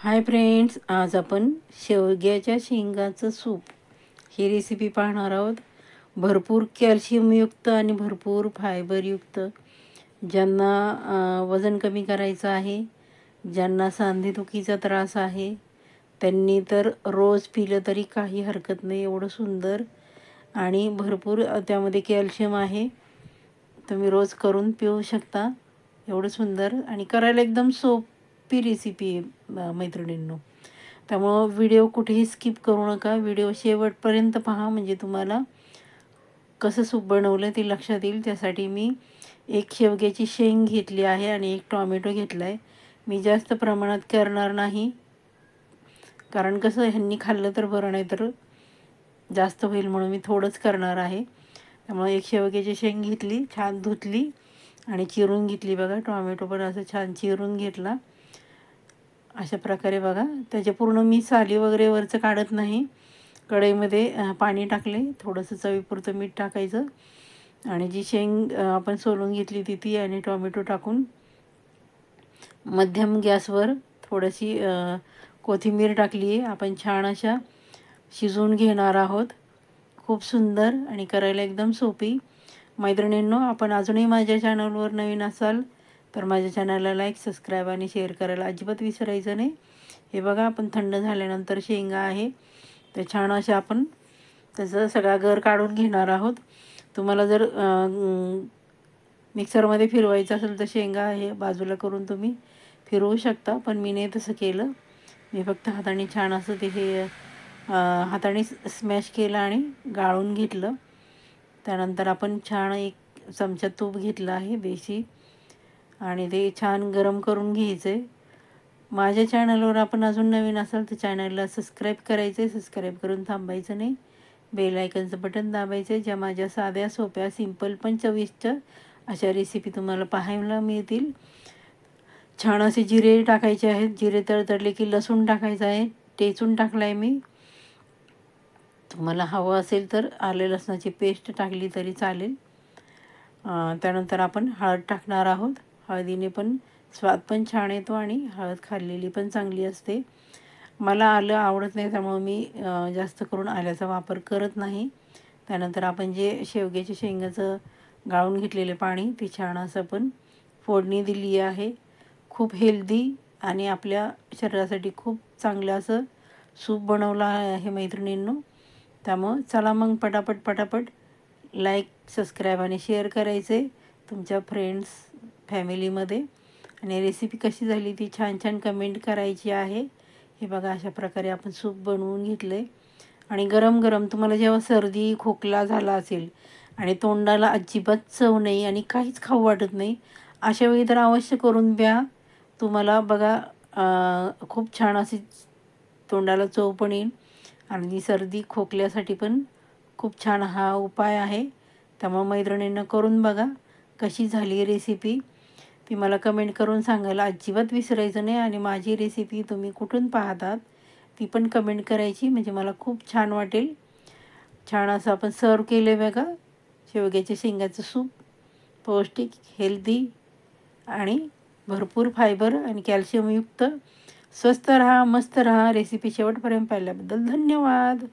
Hi friends, आज आपण शेवग्याच्या शेंगाचं सूप ही रेसिपी पाहणार आहोत। भरपूर कॅल्शियमयुक्त आणि भरपूर फायबरयुक्त। ज्यांना वजन कमी करायचं आहे, ज्यांना सांधेदुखीचा त्रास आहे, त्यांनी तर रोज पिलं तरी काही हरकत नाही। एवढं सुंदर आणि भरपूर त्यामध्ये कॅल्शियम आहे। तुम्ही रोज करून पिऊ शकता। एवढं सुंदर आणि करायला एकदम सोपी रेसिपी आहे मैत्रिणींनो। त्यामुळे व्हिडिओ कुठेही स्किप करू नका, व्हिडिओ शेवटपर्यंत पहा, म्हणजे तुम्हाला कसं सूप बनवलं ते लक्षात येईल। त्यासाठी मी एक शेवग्याची शेंग घेतली आहे आणि एक टोमॅटो घेतला आहे। मी जास्त प्रमाणात करणार नाही, कारण कसं ह्यांनी खाल्लं तर बरं, नाही तर जास्त होईल, म्हणून मी थोडंच करणार आहे। त्यामुळे एक शेवग्याची शेंग घेतली, छान धुतली आणि चिरून घेतली। बघा, टोमॅटो पण असं छान चिरून घेतला अशा प्रकारे। बघा, त्याचे पूर्ण मी साली वगैरे वरचं काढत नाही। कढईमध्ये पाणी टाकले, थोडंसं चवीपुरतं मीठ टाकायचं आणि जी शेंग आपण सोलून घेतली ती आणि टोमॅटो टाकून मध्यम गॅसवर थोडीशी कोथिंबीर टाकली आहे। आपण छान अशा शिजवून घेणार आहोत। खूप सुंदर आणि करायला एकदम सोपी। मैत्रिणींनो, आपण अजूनही माझ्या चॅनलवर नवीन असाल तर माझ्या चॅनलला लाईक, सबस्क्राईब आणि शेअर करायला अजिबात विसरायचं नाही। हे बघा, आपण थंड झाल्यानंतर शेंगा आहे तर छान अशा आपण त्याचा सगळा गर काढून घेणार आहोत। तुम्हाला जर मिक्सरमध्ये फिरवायचं असेल तर शेंगा हे बाजूला करून तुम्ही फिरवू शकता, पण मी नाही तसं केलं। मी फक्त हाताने छान असं ते हे हाताने स्मॅश केलं आणि गाळून घेतलं। त्यानंतर आपण छान एक चमचा तूप घेतलं आहे देशी आणि ते छान गरम करून घ्यायचं आहे। माझ्या चॅनलवर आपण अजून नवीन असाल तर चॅनलला सबस्क्राईब करायचं आहे, सबस्क्राईब करून थांबायचं नाही, बेल आयकनचं बटन दाबायचं आहे। ज्या माझ्या साध्या सोप्या सिंपल पण चविष्ट अशा रेसिपी तुम्हाला पाहायला मिळतील। छान असे जिरे टाकायचे आहेत, जिरे तडतडले की लसूण टाकायचं आहे, टेचून टाकला आहे मी। तुम्हाला हवं असेल तर आले लसणाची पेस्ट टाकली तरी चालेल। त्यानंतर आपण हळद टाकणार आहोत। हळदीने पण स्वाद पण छान येतो आणि हळद खाल्लेली पण चांगली असते। मला आलं आवडत नाही, त्यामुळे मी जास्त करून आल्याचा वापर करत नाही। त्यानंतर आपण जे शेवग्याच्या शेंगाचं गाळून घेतलेले पाणी ते छान असं आपण फोडणी दिली आहे। खूप हेल्दी आणि आपल्या शरीरासाठी खूप चांगलं असं सूप बनवलं आहे मैत्रिणींनो। त्यामुळं चला मग पटापट लाईक, सबस्क्राईब आणि शेअर करायचे तुमच्या फ्रेंड्स फॅमिलीमध्ये। आणि रेसिपी कशी झाली ती छान कमेंट करायची आहे। हे बघा, अशा प्रकारे आपण सूप बनवून घेतलं आहे आणि गरम गरम तुम्हाला जेव्हा सर्दी खोकला झाला असेल आणि तोंडाला अजिबात चव नाही आणि काहीच खाऊ वाटत नाही, अशा वेळी तर अवश्य करून प्या। तुम्हाला बघा खूप छान अशी तोंडाला चव पण येईल आणि सर्दी खोकल्यासाठी पण खूप छान हा उपाय आहे। त्यामुळे मैत्रिणींना करून बघा कशी झाली रेसिपी, ती मला कमेंट करून सांगायला अजिबात विसरायचं नाही। आणि माझी रेसिपी तुम्ही कुठून पाहतात ती पण कमेंट करायची, म्हणजे मला खूप छान वाटेल। छान असं आपण सर्व केले बघा, शेवग्याच्या शेंगाचं सूप, पौष्टिक, हेल्दी आणि भरपूर फायबर आणि कॅल्शियमयुक्त। स्वस्त रहा, मस्त रहा। रेसिपी शेवटपर्यंत पाहिल्याबद्दल धन्यवाद।